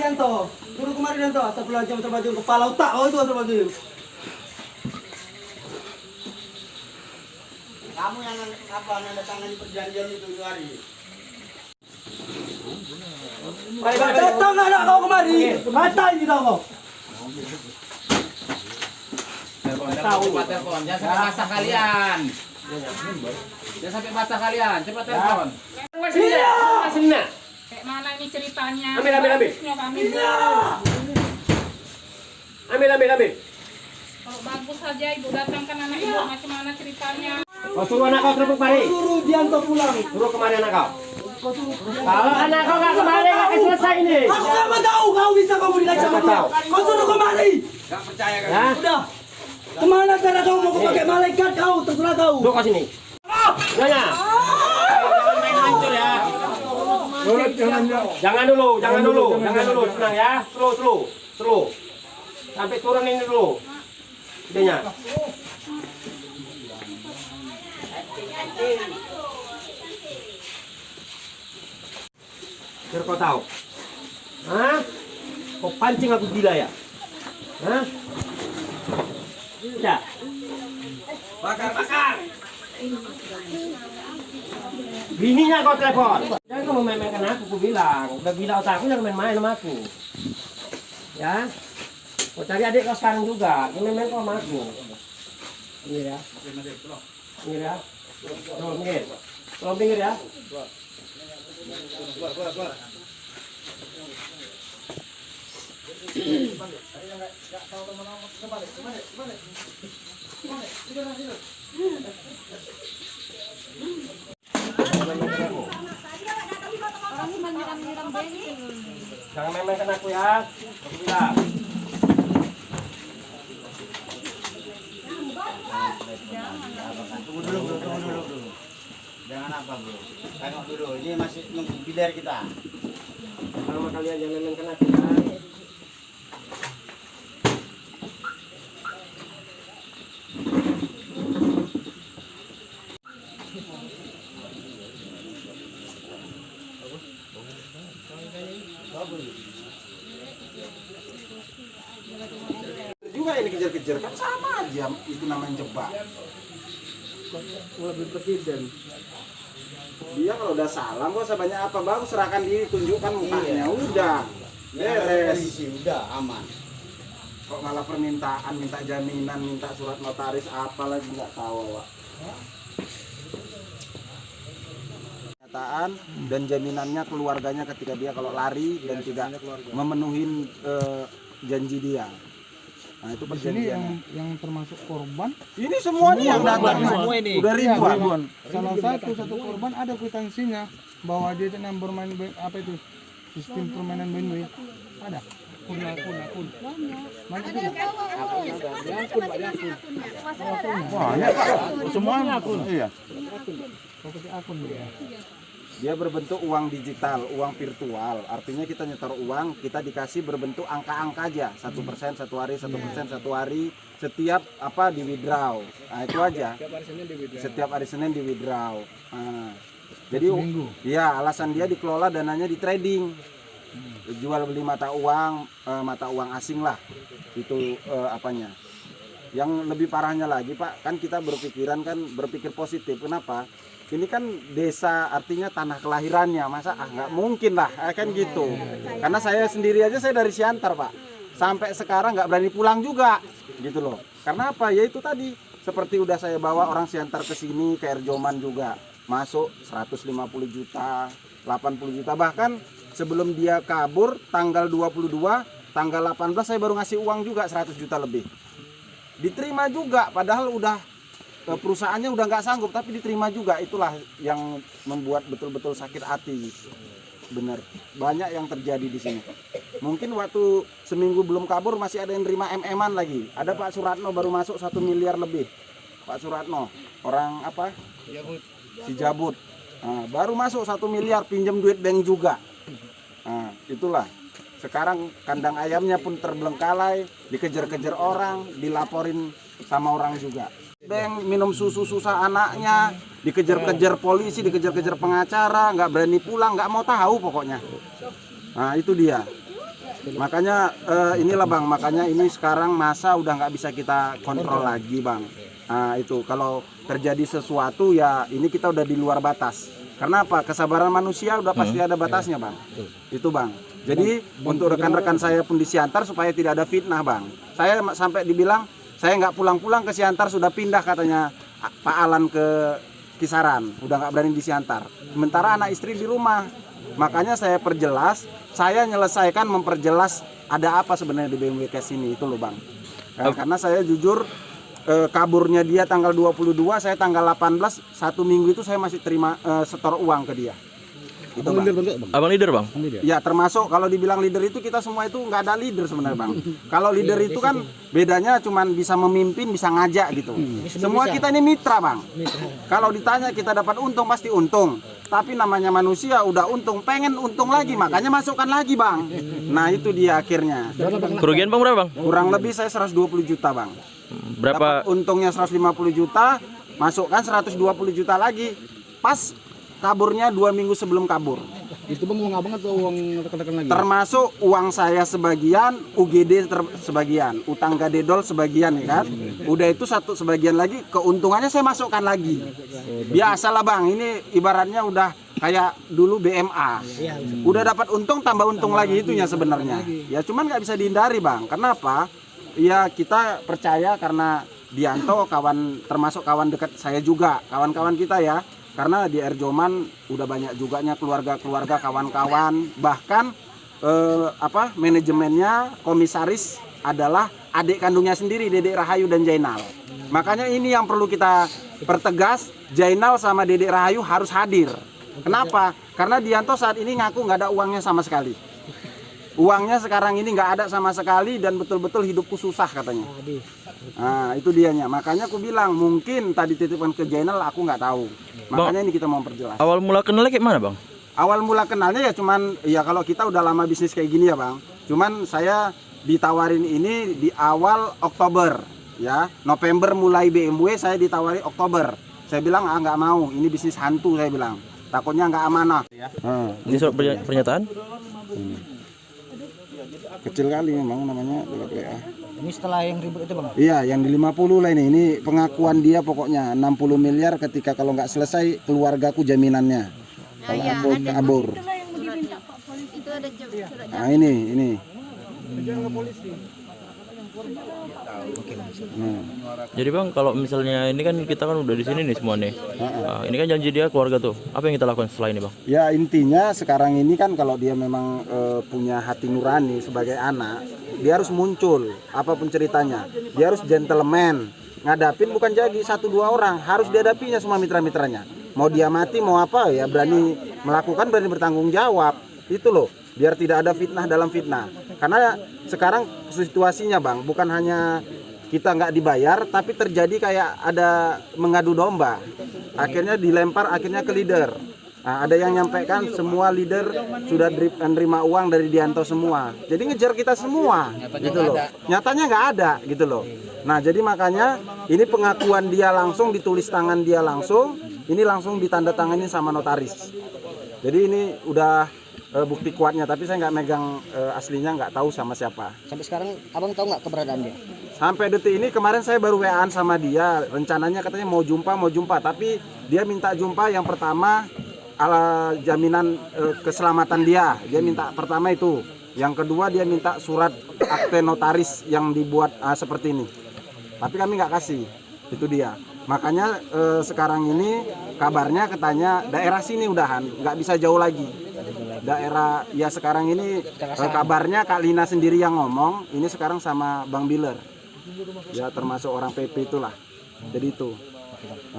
Yanto. Suruh kemari Yanto. Astagfirullahaladzim, astagfirullahaladzim. Kepala otak, oh itu astagfirullahaladzim. Kamu yang nandatangani perjanjian itu hari. Datang anak kau kemari. Katain kita kau. Tahu cepat telepon, jangan sampai basah kalian. Jangan sampai basah kalian, cepat telepon. Sini. Kayak mana ini ceritanya? Ambil. Bagusnya kami. Ambil. Kalau bagus saja ibu datangkan anak ibu, macam ceritanya? Kau suruh anak kau terpuk mari. Suruh Yanto pulang. Suruh kemari anak kau. Kalau anak kau nggak kemari nggak akan selesai ini. Aku nggak tahu kau bisa kau beri kaca tahu. Kau suruh kemari. Gak percaya kan? Ya, Udah. Kemana cara kau mau pakai malaikat kau? Terserah kau. duduk kau sini. Nyonya. Jangan main hancur ya. Jangan dulu. Tenang ya. Slow. Sampai turun ini dulu. Idenya. Biar kau tahu. Hah? Kau pancing aku gila ya? Hah? Ya. Bakar. Bininya kau telepon. Jangan kau main-mainkan aku bilang. Udah gila otakku jangan main-main sama aku. Ya. Kau cari adik kau sekarang juga. Jangan main-main kau sama aku. Ini ya. Tolong pinggir ya. Jangan main-mainkan aku ya. Aku bilang. Tunggu dulu. Jangan apa bro. Tengok dulu. Ini masih nunggu biler kita. Sama kalian jangan main-mainkan aku ya. Juga ini kejar-kejar kan sama aja itu namanya jebak. Lebih presiden. Dia kalau udah salah gak usah banyak apa, baru serahkan diri, tunjukkan mukanya, udah beres. Udah aman. Kok malah permintaan, minta jaminan, minta surat notaris, apalagi nggak tahu Pak. Pernyataan dan jaminannya keluarganya ketika dia kalau lari dan tidak memenuhi janji dia. Nah itu Di sini perjanjiannya. yang termasuk korban, Ini semuanya yang datang semua ini. Udah ribuan. salah satu korban ada kwitansinya bahwa dia tenang bermain apa itu sistem permainan BNB ada. Akun. Mana itu? Banyak Pak. Semuanya akun. Iya. Seperti akun dia. Dia berbentuk uang digital, uang virtual. Artinya kita nyetor uang, kita dikasih berbentuk angka-angka aja. 1% satu hari, 1% satu hari. Setiap apa di withdraw. Nah itu aja. Setiap hari Senin di withdraw. Nah, jadi ya alasan dia dikelola dananya di trading. Jual beli mata uang asing lah. Itu apanya. Yang lebih parahnya lagi Pak, kan kita berpikir positif. Kenapa? Ini kan desa, artinya tanah kelahirannya, masa nggak mungkin lah, kan gitu. Karena saya sendiri aja, saya dari Siantar Pak, sampai sekarang nggak berani pulang juga, gitu loh. Karena apa? Ya itu tadi, seperti udah saya bawa orang Siantar ke sini, ke Erjoman juga, masuk 150 juta, 80 juta, bahkan sebelum dia kabur, tanggal 22, tanggal 18 saya baru ngasih uang juga 100 juta lebih. Diterima juga, padahal udah perusahaannya udah nggak sanggup, tapi diterima juga. Itulah yang membuat betul-betul sakit hati. Bener, banyak yang terjadi di sini. Mungkin waktu seminggu belum kabur masih ada yang nerima MM-an lagi. Ada Pak Suratno baru masuk 1 miliar lebih. Pak Suratno, orang apa? Si Jabut. Nah, baru masuk 1 miliar, pinjam duit bank juga. Nah, itulah. Sekarang kandang ayamnya pun terbengkalai, dikejar-kejar orang, dilaporin sama orang juga. Bank minum susu susah anaknya, dikejar-kejar polisi, dikejar-kejar pengacara, nggak berani pulang, nggak mau tahu pokoknya. Nah itu dia. Makanya inilah Bang, makanya ini sekarang masa udah nggak bisa kita kontrol lagi Bang. Nah itu kalau terjadi sesuatu ya ini kita udah di luar batas. Karena apa? Kesabaran manusia udah pasti ada batasnya Bang. Itu Bang. Jadi untuk rekan-rekan saya pun di Siantar supaya tidak ada fitnah Bang. Saya sampai dibilang saya nggak pulang-pulang ke Siantar, sudah pindah katanya Pak Alan ke Kisaran, udah nggak berani di Siantar. Sementara anak istri di rumah. Makanya saya perjelas, saya menyelesaikan memperjelas ada apa sebenarnya di BMW Cash ini itu loh Bang. Karena saya jujur kaburnya dia tanggal 22, saya tanggal 18, 1 minggu itu saya masih terima setor uang ke dia. Itu Bang. Abang leader Bang? Ya termasuk kalau dibilang leader itu kita semua itu nggak ada leader sebenarnya Bang. Kalau leader itu kan bedanya cuman bisa memimpin, bisa ngajak gitu. Semua kita ini mitra Bang. Kalau ditanya kita dapat untung pasti untung. Tapi namanya manusia udah untung, pengen untung lagi, makanya masukkan lagi Bang. Nah itu dia akhirnya. Kerugian Bang berapa Bang? Kurang lebih saya 120 juta Bang. Berapa? Dapat untungnya 150 juta, masukkan 120 juta lagi. Pas kaburnya 2 minggu sebelum kabur. Itu Bang uang abang atau uang rekan-rekan lagi? Termasuk uang saya sebagian, UGD sebagian, utang gadedol sebagian ya kan. Udah itu satu sebagian lagi, keuntungannya saya masukkan lagi. Biasalah Bang, ini ibaratnya udah kayak dulu BMA. Udah dapat untung tambah untung lagi itunya sebenarnya. Ya cuman nggak bisa dihindari Bang. Kenapa? Ya kita percaya karena Dianto kawan, termasuk kawan dekat saya juga, kawan-kawan kita ya. Karena di Erjoman udah banyak juganya keluarga-keluarga, kawan-kawan, bahkan manajemennya, komisaris adalah adik kandungnya sendiri, Dedek Rahayu dan Jainal. Makanya ini yang perlu kita pertegas, Jainal sama Dedek Rahayu harus hadir. Kenapa? Karena Dianto saat ini ngaku nggak ada uangnya sama sekali. Uangnya sekarang ini nggak ada sama sekali dan betul-betul hidupku susah katanya. Nah itu dianya, makanya aku bilang mungkin tadi titipan ke Jainal aku nggak tahu. Makanya ini kita mau perjelas. Awal mula kenalnya kayak mana Bang? Awal mula kenalnya ya cuman ya kalau kita udah lama bisnis kayak gini ya Bang. Cuman saya ditawarin ini di awal Oktober ya. November mulai BMW saya ditawari Oktober. Saya bilang nggak mau, ini bisnis hantu saya bilang. Takutnya nggak amanah. Ini surat pernyataan? Kecil kali memang namanya WA. Ini setelah yang ribut itu Bang? Iya, yang di 50 lah ini. Ini pengakuan dia pokoknya 60 miliar ketika kalau nggak selesai keluargaku jaminannya. Kalau aku kabur. Itu ada surat Nah ini. Jadi Bang, kalau misalnya ini kan kita kan udah di sini nih semua nih. Ini kan janji dia keluarga tuh. Apa yang kita lakukan setelah ini Bang? Ya intinya sekarang ini kan kalau dia memang punya hati nurani sebagai anak, dia harus muncul apapun ceritanya. Dia harus gentleman, ngadapin bukan jadi 1-2 orang, harus dihadapinya semua mitra-mitranya. Mau dia mati mau apa ya berani melakukan, berani bertanggung jawab. Itu loh, biar tidak ada fitnah dalam fitnah. Karena sekarang situasinya Bang, bukan hanya kita nggak dibayar, tapi terjadi kayak ada mengadu domba. Akhirnya dilempar akhirnya ke leader. Nah, ada yang nyampaikan semua leader sudah menerima uang dari Dianto semua. Jadi ngejar kita semua, gitu loh. Nyatanya nggak ada, gitu loh. Nah, jadi makanya ini pengakuan dia langsung, ditulis tangan dia langsung, ini langsung ditandatangani sama notaris. Jadi ini udah bukti kuatnya, tapi saya nggak megang aslinya, nggak tahu sama siapa. Sampai sekarang abang tahu nggak keberadaan dia? Sampai detik ini kemarin saya baru WA-an sama dia, rencananya katanya mau jumpa, tapi dia minta jumpa yang pertama ala jaminan keselamatan dia minta pertama itu. Yang kedua dia minta surat akte notaris yang dibuat seperti ini. Tapi kami nggak kasih, itu dia. Makanya sekarang ini kabarnya katanya daerah sini udahan, nggak bisa jauh lagi. Daerah ya sekarang ini kabarnya Kak Lina sendiri yang ngomong, ini sekarang sama Bang Biler. Ya termasuk orang PP itulah. Jadi itu.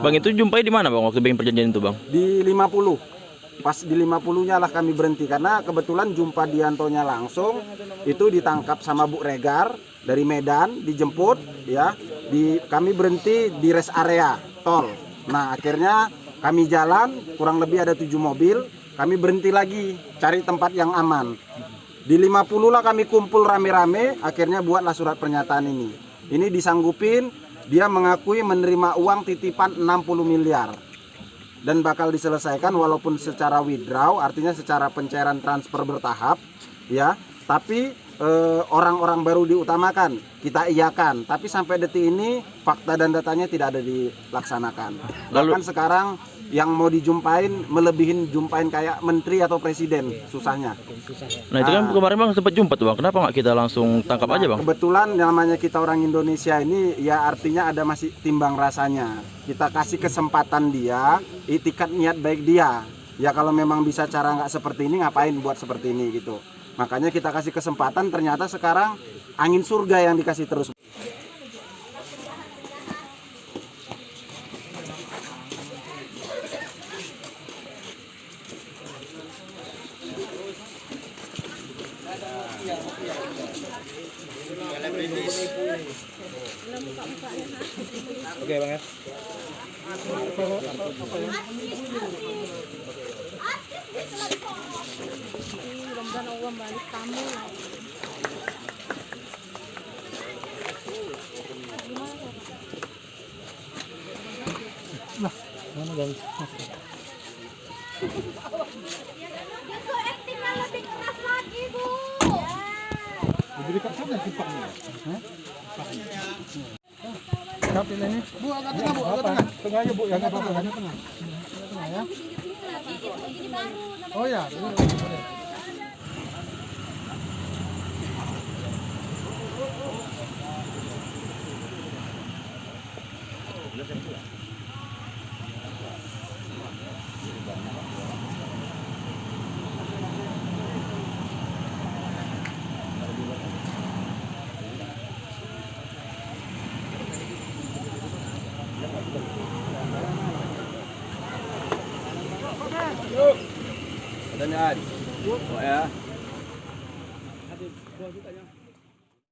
Bang itu jumpai di mana Bang waktu bikin perjanjian itu Bang? Di 50. Pas di 50-nya lah kami berhenti karena kebetulan jumpa Diantonya langsung itu ditangkap sama Bu Regar dari Medan, dijemput ya. Kami berhenti di rest area tol. Nah, akhirnya kami jalan kurang lebih ada 7 mobil, kami berhenti lagi cari tempat yang aman. Di 50 lah kami kumpul rame-rame, akhirnya buatlah surat pernyataan ini. Ini disanggupin, dia mengakui menerima uang titipan 60 miliar. Dan bakal diselesaikan walaupun secara withdraw, artinya secara pencairan transfer bertahap, ya. Tapi orang-orang baru diutamakan, kita iyakan, tapi sampai detik ini fakta dan datanya tidak ada dilaksanakan. Bahkan sekarang yang mau dijumpain melebihin jumpain kayak menteri atau presiden, susahnya. Nah itu kan kemarin bang sempat jumpa tuh bang, kenapa nggak kita langsung tangkap aja bang? Kebetulan yang namanya kita orang Indonesia ini ya artinya ada masih timbang rasanya. Kita kasih kesempatan dia, itikat niat baik dia. Ya kalau memang bisa cara nggak seperti ini, ngapain buat seperti ini gitu. Makanya kita kasih kesempatan, ternyata sekarang angin surga yang dikasih terus. Oke bang ya. Diberi kakaknya simpangnya. Siapa ini? Bu, agak tengah, Bu, agak tengah. Tengah aja, Bu, ya enggak apa-apa, agak tengah. Tengah ya. Oh ya, ini boleh. Pertanyaan. Oh ya.